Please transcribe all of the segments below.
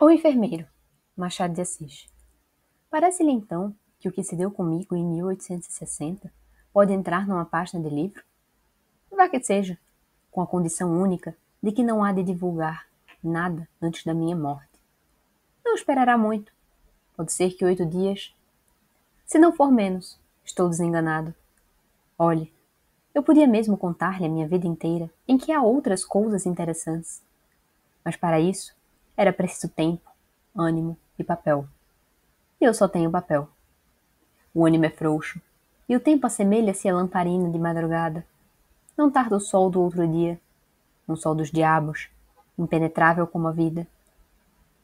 O enfermeiro, Machado de Assis. Parece-lhe então que o que se deu comigo em 1860 pode entrar numa página de livro? Vá que seja, com a condição única de que não há de divulgar nada antes da minha morte. Não esperará muito. Pode ser que 8 dias. Se não for menos, estou desenganado. Olhe, eu podia mesmo contar-lhe a minha vida inteira, em que há outras coisas interessantes. Mas para isso, era preciso tempo, ânimo e papel. E eu só tenho papel. O ânimo é frouxo, e o tempo assemelha-se à lamparina de madrugada. Não tarda o sol do outro dia, um sol dos diabos, impenetrável como a vida.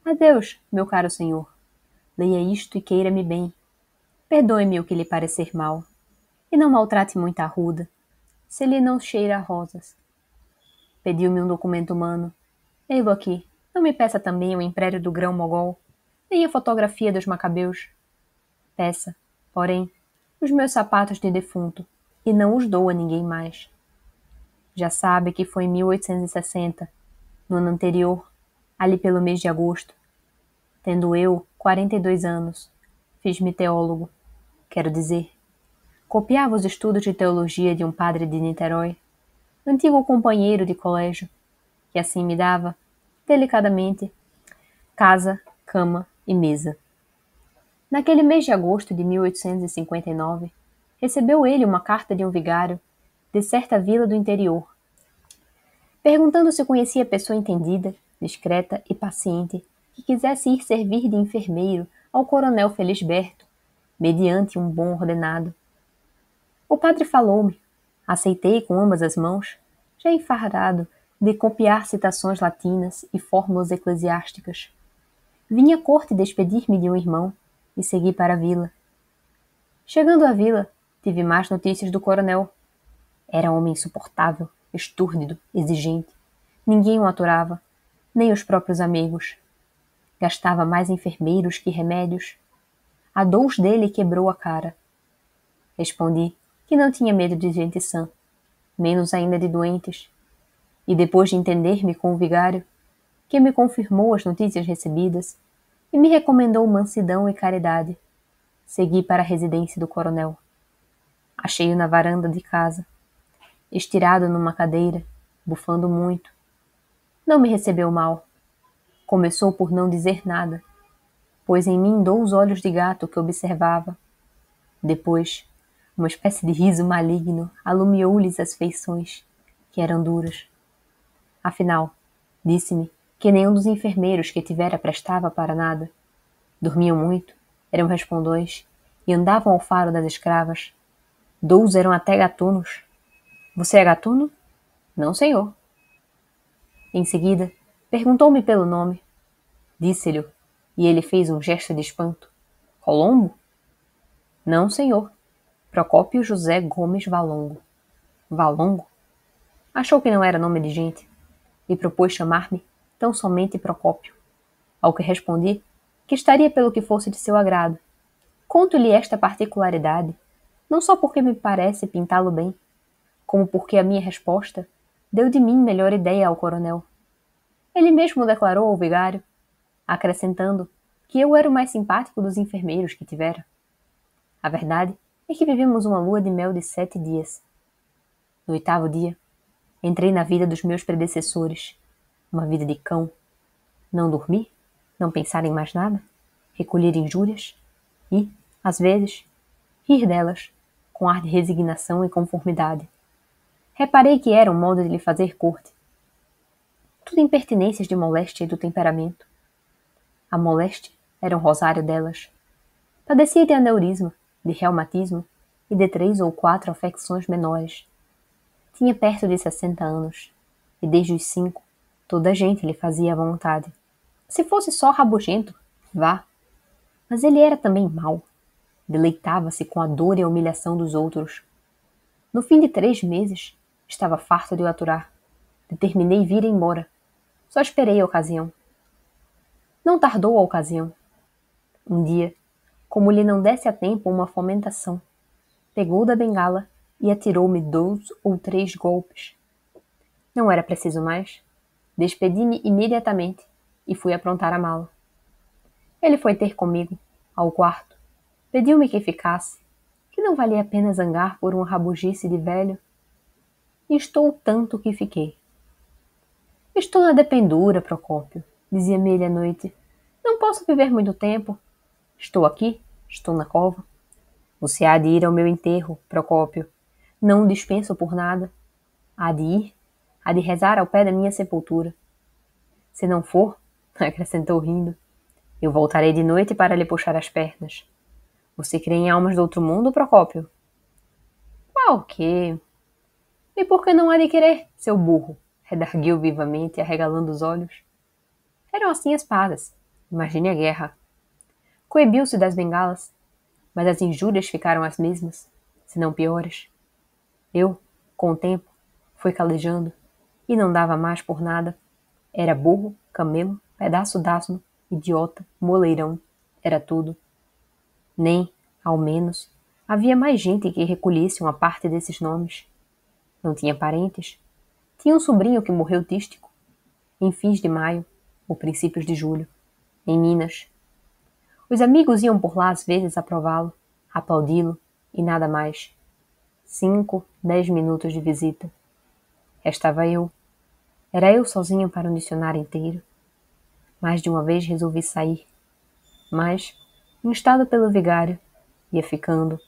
Adeus, meu caro senhor. Leia isto e queira-me bem. Perdoe-me o que lhe parecer mal. E não maltrate muito a arruda, se lhe não cheira a rosas. Pediu-me um documento humano. Ei-lo aqui. Não me peça também o império do grão-mogol, nem a fotografia dos macabeus. Peça, porém, os meus sapatos de defunto, e não os dou a ninguém mais. Já sabe que foi em 1860, no ano anterior, ali pelo mês de agosto, tendo eu 42 anos, fiz-me teólogo, quero dizer, copiava os estudos de teologia de um padre de Niterói, antigo companheiro de colégio, que assim me dava, delicadamente, casa, cama e mesa. Naquele mês de agosto de 1859, recebeu ele uma carta de um vigário de certa vila do interior, perguntando se conhecia pessoa entendida, discreta e paciente que quisesse ir servir de enfermeiro ao coronel Felisberto, mediante um bom ordenado. O padre falou-me, aceitei com ambas as mãos, já enfardado de copiar citações latinas e fórmulas eclesiásticas. Vim à corte despedir-me de um irmão e segui para a vila. Chegando à vila, tive mais notícias do coronel. Era homem insuportável, estúrdido, exigente. Ninguém o aturava, nem os próprios amigos. Gastava mais enfermeiros que remédios. A dous dele quebrou a cara. Respondi que não tinha medo de gente sã, menos ainda de doentes. E depois de entender-me com o vigário, que me confirmou as notícias recebidas e me recomendou mansidão e caridade, segui para a residência do coronel. Achei-o na varanda de casa, estirado numa cadeira, bufando muito. Não me recebeu mal. Começou por não dizer nada, pôs em mim 2 olhos de gato que observava. Depois, uma espécie de riso maligno alumiou-lhes as feições, que eram duras. Afinal, disse-me que nenhum dos enfermeiros que tivera prestava para nada. Dormiam muito, eram respondões, e andavam ao faro das escravas. 2 eram até gatunos. Você é gatuno? Não, senhor. Em seguida, perguntou-me pelo nome. Disse-lhe, e ele fez um gesto de espanto. Colombo? Não, senhor. Procópio José Gomes Valongo. Valongo? Achou que não era nome de gente, e propôs chamar-me tão somente Procópio. Ao que respondi que estaria pelo que fosse de seu agrado. Conto-lhe esta particularidade, não só porque me parece pintá-lo bem, como porque a minha resposta deu de mim melhor ideia ao coronel. Ele mesmo declarou ao vigário, acrescentando que eu era o mais simpático dos enfermeiros que tivera. A verdade é que vivemos uma lua de mel de 7 dias. No 8º dia, entrei na vida dos meus predecessores, uma vida de cão. Não dormir, não pensar em mais nada, recolher injúrias e, às vezes, rir delas, com ar de resignação e conformidade. Reparei que era um modo de lhe fazer corte. Tudo impertinências de moléstia e do temperamento. A moléstia era um rosário delas. Padecia de aneurisma, de reumatismo e de 3 ou 4 afecções menores. Tinha perto de 60 anos, e desde os 5, toda a gente lhe fazia à vontade. Se fosse só rabugento, vá. Mas ele era também mau. Deleitava-se com a dor e a humilhação dos outros. No fim de 3 meses, estava farto de o aturar. Determinei vir embora. Só esperei a ocasião. Não tardou a ocasião. Um dia, como lhe não desse a tempo uma fomentação, pegou da bengala e atirou-me 2 ou 3 golpes. Não era preciso mais. Despedi-me imediatamente e fui aprontar a mala. Ele foi ter comigo, ao quarto. Pediu-me que ficasse, que não valia a pena zangar por uma rabugice de velho. E estou tanto que fiquei. Estou na dependura, Procópio, dizia-me ele à noite. Não posso viver muito tempo. Estou aqui, estou na cova. Você há de ir ao meu enterro, Procópio. Não o dispenso por nada. Há de ir, há de rezar ao pé da minha sepultura. Se não for, acrescentou rindo, eu voltarei de noite para lhe puxar as pernas. Você crê em almas do outro mundo, Procópio? Qual que? E por que não há de querer, seu burro? Redarguiu vivamente, arregalando os olhos. Eram assim as pazes. Imagine a guerra. Coibiu-se das bengalas, mas as injúrias ficaram as mesmas, se não piores. Eu, com o tempo, fui calejando e não dava mais por nada. Era burro, camelo, pedaço d'asno, idiota, moleirão, era tudo. Nem, ao menos, havia mais gente que recolhesse uma parte desses nomes. Não tinha parentes. Tinha um sobrinho que morreu tístico, em fins de maio, ou princípios de julho, em Minas. Os amigos iam por lá às vezes aprová-lo, aplaudi-lo e nada mais. 5, 10 minutos de visita. Restava eu. Era eu sozinho para um dicionário inteiro. Mais de uma vez resolvi sair, mas, instado pelo vigário, ia ficando.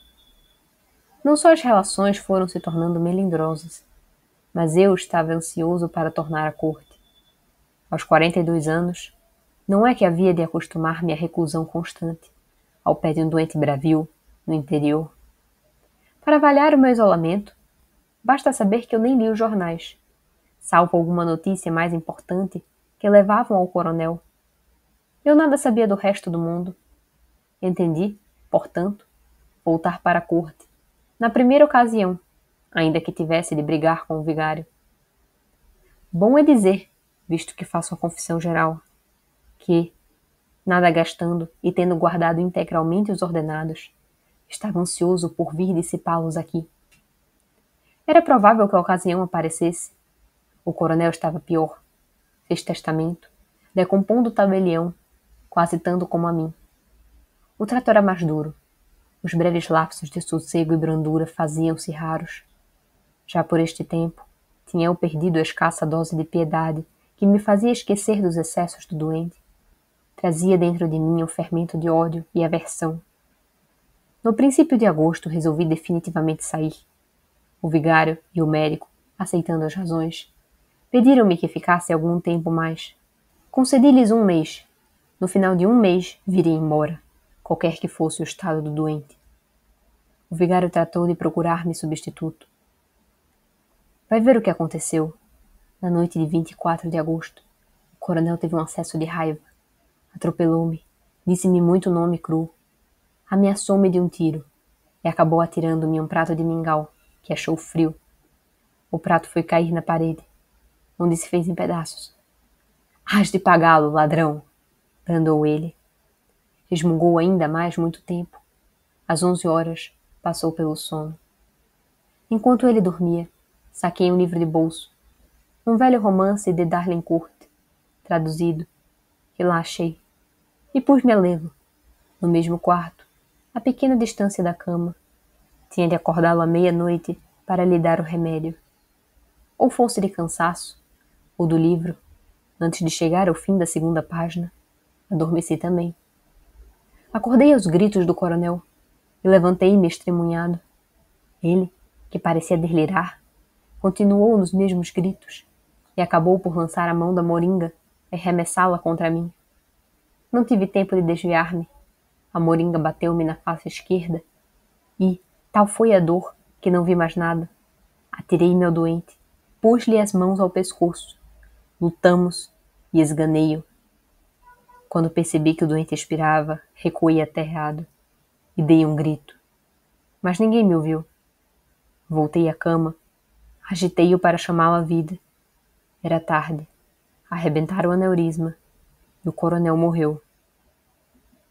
Não só as relações foram se tornando melindrosas, mas eu estava ansioso para tornar a corte. Aos 42 anos, não é que havia de acostumar-me à reclusão constante, ao pé de um doente bravio, no interior. Para avaliar o meu isolamento, basta saber que eu nem li os jornais, salvo alguma notícia mais importante que levavam ao coronel. Eu nada sabia do resto do mundo. Entendi, portanto, voltar para a corte, na primeira ocasião, ainda que tivesse de brigar com o vigário. Bom é dizer, visto que faço a confissão geral, que, nada gastando e tendo guardado integralmente os ordenados, estava ansioso por vir dissipá-los aqui. Era provável que a ocasião aparecesse. O coronel estava pior. Fez testamento, decompondo o tabelião, quase tanto como a mim. O trato era mais duro. Os breves lapsos de sossego e brandura faziam-se raros. Já por este tempo, tinha eu perdido a escassa dose de piedade que me fazia esquecer dos excessos do doente. Trazia dentro de mim um fermento de ódio e aversão. No princípio de agosto, resolvi definitivamente sair. O vigário e o médico, aceitando as razões, pediram-me que ficasse algum tempo mais. Concedi-lhes 1 mês. No final de 1 mês, viria embora, qualquer que fosse o estado do doente. O vigário tratou de procurar-me substituto. Vai ver o que aconteceu. Na noite de 24 de agosto, o coronel teve um acesso de raiva. Atropelou-me, disse-me muito nome cru. Ameaçou-me de um tiro e acabou atirando-me um prato de mingau, que achou frio. O prato foi cair na parede, onde se fez em pedaços. Hás de pagá-lo, ladrão! Brandou ele. Resmungou ainda mais muito tempo. Às 11 horas, passou pelo sono. Enquanto ele dormia, saquei um livro de bolso, um velho romance de Darlincourt, traduzido, que lá achei, e pus-me a lê-lo, no mesmo quarto, a pequena distância da cama. Tinha de acordá-lo à meia-noite para lhe dar o remédio. Ou fosse de cansaço, ou do livro, antes de chegar ao fim da 2ª página, adormeci também. Acordei aos gritos do coronel e levantei-me estremunhado. Ele, que parecia delirar, continuou nos mesmos gritos e acabou por lançar a mão da moringa e arremessá-la contra mim. Não tive tempo de desviar-me. A moringa bateu-me na face esquerda e, tal foi a dor, que não vi mais nada. Atirei-me ao doente, pus-lhe as mãos ao pescoço. Lutamos e esganei-o. Quando percebi que o doente expirava, recuei aterrado e dei um grito. Mas ninguém me ouviu. Voltei à cama, agitei-o para chamá-lo à vida. Era tarde. Arrebentaram o aneurisma e o coronel morreu.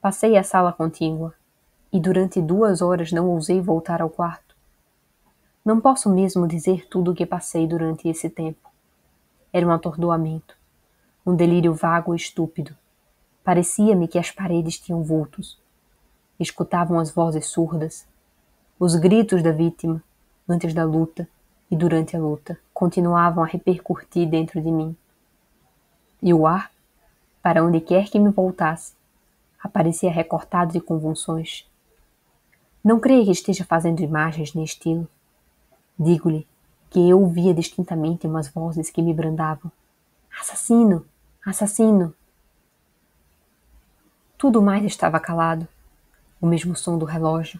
Passei a sala contígua e durante 2 horas não ousei voltar ao quarto. Não posso mesmo dizer tudo o que passei durante esse tempo. Era um atordoamento, um delírio vago e estúpido. Parecia-me que as paredes tinham vultos. Escutavam as vozes surdas, os gritos da vítima, antes da luta e durante a luta, continuavam a repercutir dentro de mim. E o ar, para onde quer que me voltasse, aparecia recortado de convulsões. Não creia que esteja fazendo imagens nem estilo. Digo-lhe que eu ouvia distintamente umas vozes que me brandavam. Assassino! Assassino! Tudo mais estava calado. O mesmo som do relógio,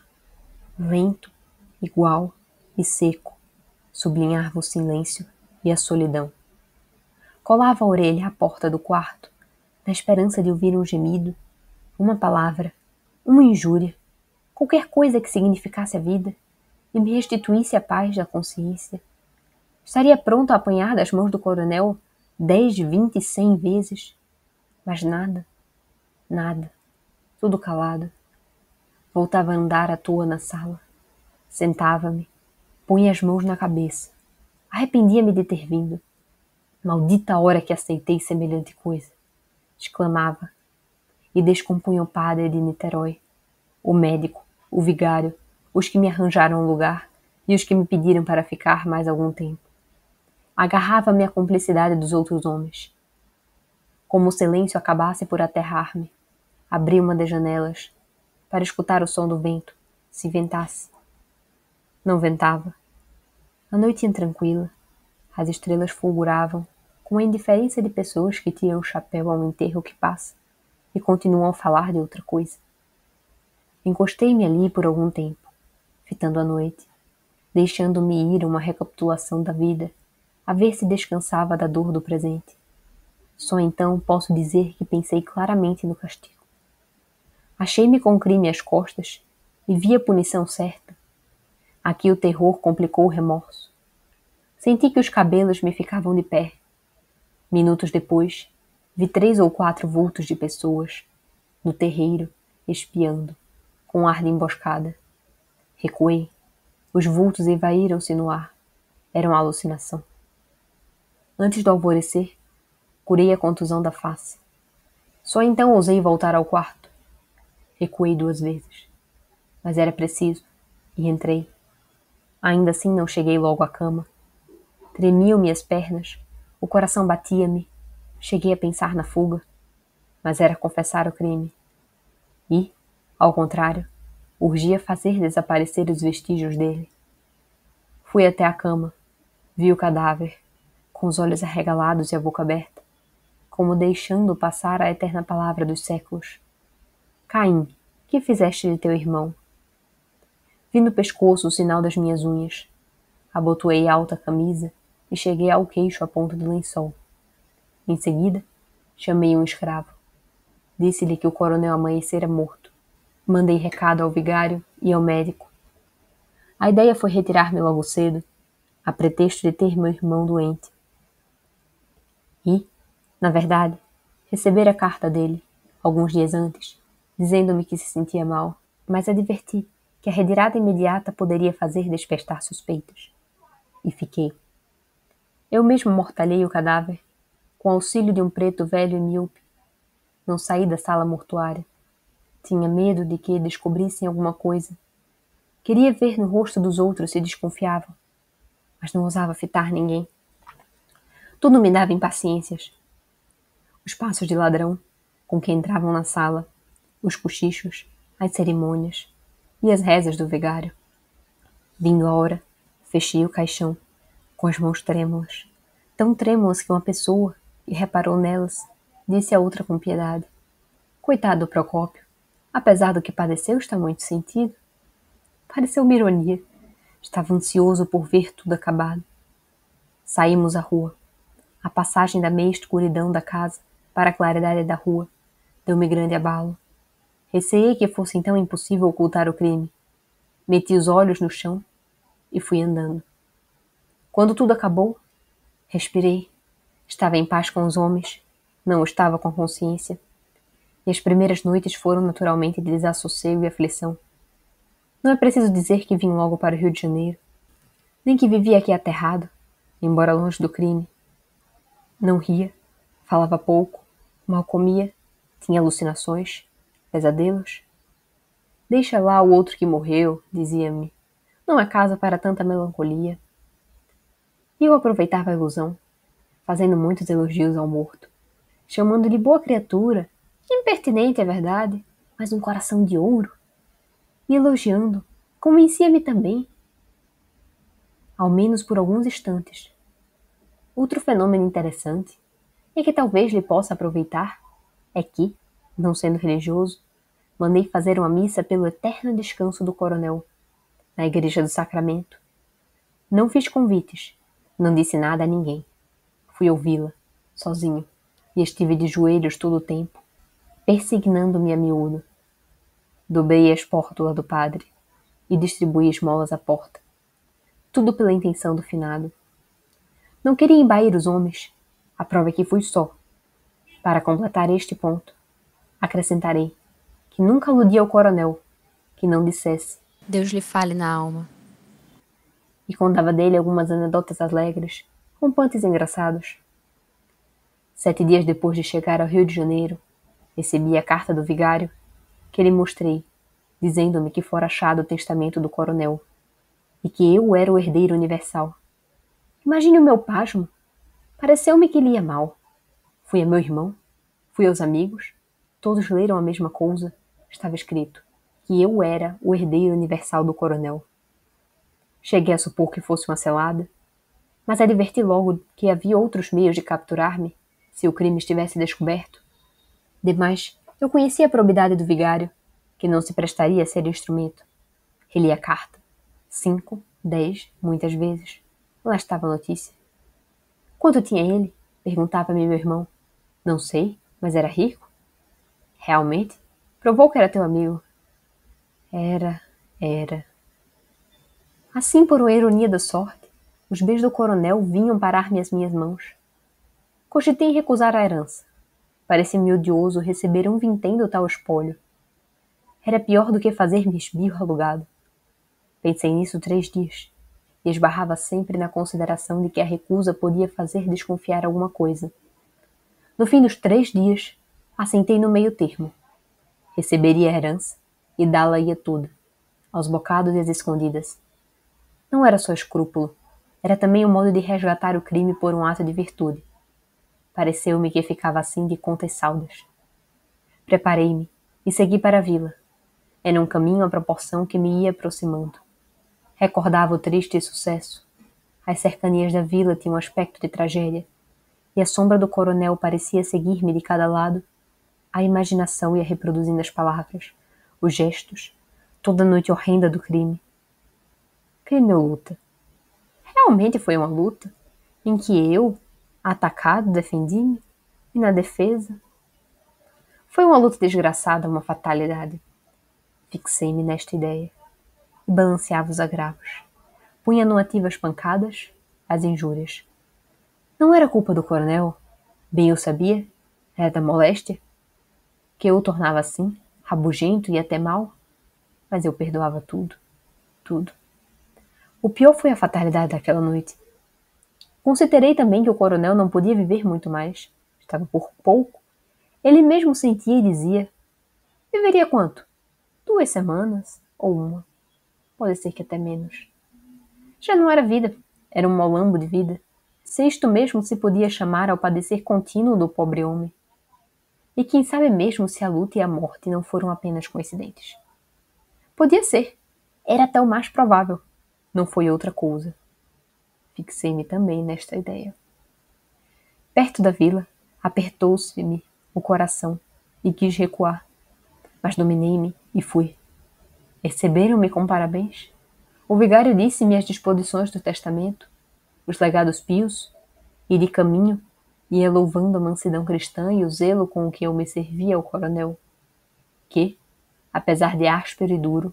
lento, igual e seco, sublinhava o silêncio e a solidão. Colava a orelha à porta do quarto, na esperança de ouvir um gemido, uma palavra, uma injúria, qualquer coisa que significasse a vida e me restituísse a paz da consciência. Estaria pronto a apanhar das mãos do coronel 10, 20, 100 vezes, mas nada, nada, tudo calado. Voltava a andar à toa na sala. Sentava-me, punha as mãos na cabeça. Arrependia-me de ter vindo. Maldita hora que aceitei semelhante coisa! Exclamava, e descompunha o padre de Niterói, o médico, o vigário, os que me arranjaram um lugar e os que me pediram para ficar mais algum tempo. Agarrava-me à cumplicidade dos outros homens. Como o silêncio acabasse por aterrar-me, abri uma das janelas para escutar o som do vento, se ventasse. Não ventava. A noite ia tranquila. As estrelas fulguravam com a indiferença de pessoas que tiram o chapéu ao enterro que passa e continuam a falar de outra coisa. Encostei-me ali por algum tempo, fitando a noite, deixando-me ir a uma recapitulação da vida, a ver se descansava da dor do presente. Só então posso dizer que pensei claramente no castigo. Achei-me com o crime às costas e vi a punição certa. Aqui o terror complicou o remorso. Senti que os cabelos me ficavam de pé. Minutos depois, vi 3 ou 4 vultos de pessoas, no terreiro, espiando, com ar de emboscada. Recuei. Os vultos evaíram-se no ar. Era uma alucinação. Antes do alvorecer, curei a contusão da face. Só então ousei voltar ao quarto. Recuei 2 vezes. Mas era preciso, e entrei. Ainda assim não cheguei logo à cama. Tremiam-me as pernas, o coração batia-me. Cheguei a pensar na fuga, mas era confessar o crime. E, ao contrário, urgia fazer desaparecer os vestígios dele. Fui até a cama, vi o cadáver, com os olhos arregalados e a boca aberta, como deixando passar a eterna palavra dos séculos. Caim, que fizeste de teu irmão? Vi no pescoço o sinal das minhas unhas. Abotoei a alta camisa e cheguei ao queixo a ponta do lençol. Em seguida, chamei um escravo. Disse-lhe que o coronel amanhecera morto. Mandei recado ao vigário e ao médico. A ideia foi retirar-me logo cedo, a pretexto de ter meu irmão doente. E, na verdade, recebera a carta dele, alguns dias antes, dizendo-me que se sentia mal, mas adverti que a retirada imediata poderia fazer despertar suspeitas. E fiquei. Eu mesmo mortalhei o cadáver, com auxílio de um preto velho e míope. Não saí da sala mortuária. Tinha medo de que descobrissem alguma coisa. Queria ver no rosto dos outros se desconfiavam, mas não ousava fitar ninguém. Tudo me dava impaciências. Os passos de ladrão, com que entravam na sala, os cochichos, as cerimônias e as rezas do vigário. Vindo a hora, fechei o caixão, com as mãos trêmulas, tão trêmulas que uma pessoa, que reparou nelas, disse a outra com piedade: Coitado do Procópio, apesar do que padeceu, está muito sentido. Pareceu-me ironia. Estava ansioso por ver tudo acabado. Saímos à rua. A passagem da meia escuridão da casa para a claridade da rua deu-me grande abalo. Receei que fosse então impossível ocultar o crime. Meti os olhos no chão e fui andando. Quando tudo acabou, respirei. Estava em paz com os homens, não estava com consciência. E as primeiras noites foram naturalmente de desassossego e aflição. Não é preciso dizer que vim logo para o Rio de Janeiro, nem que vivia aqui aterrado, embora longe do crime. Não ria, falava pouco, mal comia, Tinha alucinações? Pesadelos? Deixa lá o outro que morreu, dizia-me. Não há casa para tanta melancolia. E eu aproveitava a ilusão, fazendo muitos elogios ao morto, chamando-lhe boa criatura, impertinente é verdade, mas um coração de ouro. E elogiando, convencia-me também, ao menos por alguns instantes. Outro fenômeno interessante, e que talvez lhe possa aproveitar, é que, não sendo religioso, mandei fazer uma missa pelo eterno descanso do coronel, na Igreja do Sacramento. Não fiz convites, não disse nada a ninguém. Fui ouvi-la, sozinho, e estive de joelhos todo o tempo, persignando-me a miúdo. Dobrei a espórtula do padre e distribuí esmolas à porta. Tudo pela intenção do finado. Não queria embair os homens. A prova é que fui só. Para completar este ponto, acrescentarei que nunca aludi ao coronel, que não dissesse Deus lhe fale na alma. E contava dele algumas anedotas alegres, rompantes e engraçados. 7 dias depois de chegar ao Rio de Janeiro, recebi a carta do vigário, que lhe mostrei, dizendo-me que fora achado o testamento do coronel, e que eu era o herdeiro universal. Imagine o meu pasmo. Pareceu-me que lhe ia mal. Fui a meu irmão, fui aos amigos, todos leram a mesma coisa. Estava escrito que eu era o herdeiro universal do coronel. Cheguei a supor que fosse uma selada, mas adverti logo que havia outros meios de capturar-me, se o crime estivesse descoberto. Demais, eu conhecia a probidade do vigário, que não se prestaria a ser instrumento. Reli a carta. 5, 10, muitas vezes. Lá estava a notícia. Quanto tinha ele? Perguntava-me meu irmão. Não sei, mas era rico? Realmente? Provou que era teu amigo. Era. Assim, por uma ironia da sorte, os bens do coronel vinham parar-me às minhas mãos. Cogitei em recusar a herança. Parecia-me odioso receber um vintém do tal espólio. Era pior do que fazer-me esbirro alugado. Pensei nisso 3 dias, e esbarrava sempre na consideração de que a recusa podia fazer desconfiar alguma coisa. No fim dos 3 dias, assentei no meio termo. Receberia a herança e dá-la-ia toda, aos bocados e às escondidas. Não era só escrúpulo, era também um modo de resgatar o crime por um ato de virtude. Pareceu-me que ficava assim de contas saldas. Preparei-me e segui para a vila. Era um caminho à proporção que me ia aproximando. Recordava o triste sucesso. As cercanias da vila tinham um aspecto de tragédia, e a sombra do coronel parecia seguir-me de cada lado. A imaginação ia reproduzindo as palavras, os gestos, toda a noite horrenda do crime. Crime ou luta? Realmente foi uma luta, em que eu, atacado, defendi-me, e na defesa. Foi uma luta desgraçada, uma fatalidade. Fixei-me nesta ideia, e balanceava os agravos. Punha no ativo as pancadas, as injúrias. Não era culpa do coronel, bem eu sabia, era da moléstia, que eu o tornava assim, rabugento e até mau, mas eu perdoava tudo, tudo. O pior foi a fatalidade daquela noite. Considerei também que o coronel não podia viver muito mais, estava por pouco. Ele mesmo sentia e dizia, viveria quanto? 2 semanas, ou 1, pode ser que até menos. Já não era vida, era um molambo de vida. Se isto mesmo se podia chamar ao padecer contínuo do pobre homem. E quem sabe mesmo se a luta e a morte não foram apenas coincidentes. Podia ser. Era até o mais provável. Não foi outra coisa. Fixei-me também nesta ideia. Perto da vila, apertou-se-me o coração e quis recuar. Mas dominei-me e fui. Receberam-me com parabéns. O vigário disse-me as disposições do testamento, os legados pios, e de caminho ia louvando a mansidão cristã e o zelo com o que eu me servia ao coronel, que, apesar de áspero e duro,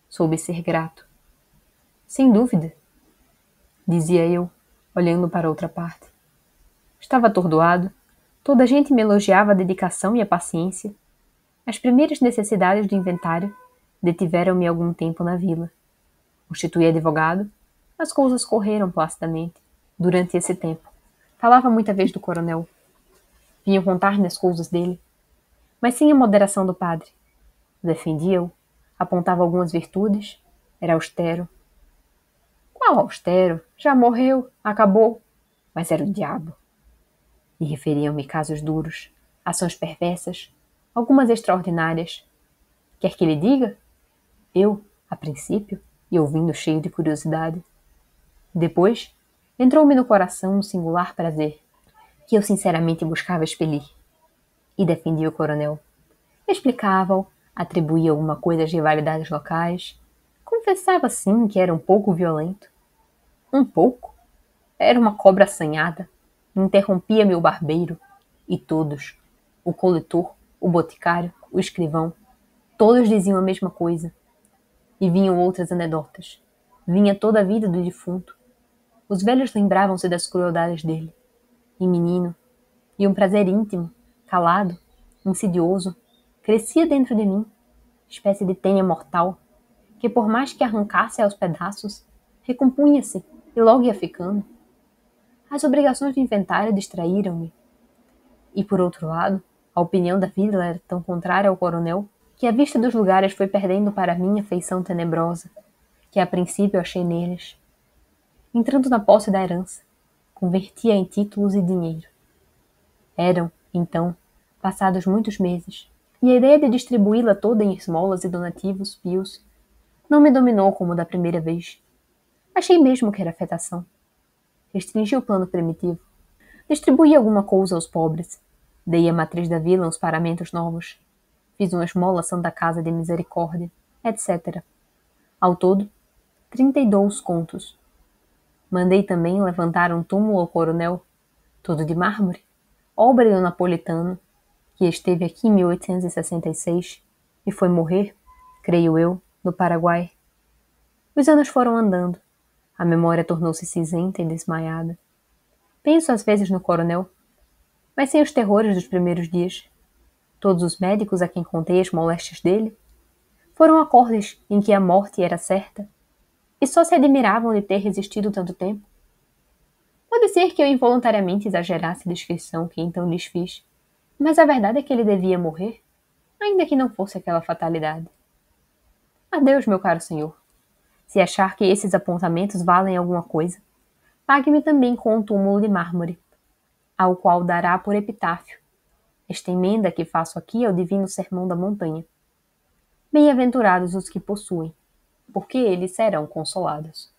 soube ser grato. Sem dúvida, dizia eu, olhando para outra parte. Estava atordoado, toda a gente me elogiava a dedicação e a paciência. As primeiras necessidades do inventário detiveram-me algum tempo na vila. Constituí advogado, as coisas correram placidamente. Durante esse tempo, falava muita vez do coronel. Vinham contar-me as coisas dele. mas sim a moderação do padre. Defendia-o, apontava algumas virtudes, era austero. Qual austero? Já morreu, acabou. Mas era o diabo. E referiam-me casos duros, ações perversas, algumas extraordinárias. Quer que lhe diga? Eu, a princípio, e ouvindo cheio de curiosidade. Depois, entrou-me no coração um singular prazer, que eu sinceramente buscava expelir. E defendia o coronel. Explicava-o, atribuía alguma coisa às rivalidades locais. Confessava, sim, que era um pouco violento. Um pouco? Era uma cobra assanhada. Interrompia-me o barbeiro. E todos, o coletor, o boticário, o escrivão, todos diziam a mesma coisa. E vinham outras anedotas. Vinha toda a vida do defunto. Os velhos lembravam-se das crueldades dele. E menino, e um prazer íntimo, calado, insidioso, crescia dentro de mim, espécie de tênia mortal, que por mais que arrancasse aos pedaços, recompunha-se e logo ia ficando. As obrigações do inventário distraíram-me. E por outro lado, a opinião da vida era tão contrária ao coronel que a vista dos lugares foi perdendo para mim a feição tenebrosa que a princípio achei neles. Entrando na posse da herança, convertia em títulos e dinheiro. Eram, então, passados muitos meses, e a ideia de distribuí-la toda em esmolas e donativos pios não me dominou como da primeira vez. Achei mesmo que era afetação. Restringi o plano primitivo. Distribuí alguma coisa aos pobres. Dei à matriz da vila uns paramentos novos. Fiz uma esmola Santa Casa de Misericórdia, etc. Ao todo, 32 contos. Mandei também levantar um túmulo ao coronel, todo de mármore, obra do napolitano, que esteve aqui em 1866 e foi morrer, creio eu, no Paraguai. Os anos foram andando. A memória tornou-se cinzenta e desmaiada. Penso às vezes no coronel, mas sem os terrores dos primeiros dias. Todos os médicos a quem contei as moléstias dele foram acordes em que a morte era certa e só se admiravam de ter resistido tanto tempo. Pode ser que eu involuntariamente exagerasse a descrição que então lhes fiz, mas a verdade é que ele devia morrer, ainda que não fosse aquela fatalidade. Adeus, meu caro senhor. Se achar que esses apontamentos valem alguma coisa, pague-me também com um túmulo de mármore, ao qual dará por epitáfio esta emenda que faço aqui ao divino sermão da montanha. Bem-aventurados os que possuem, porque eles serão consolados.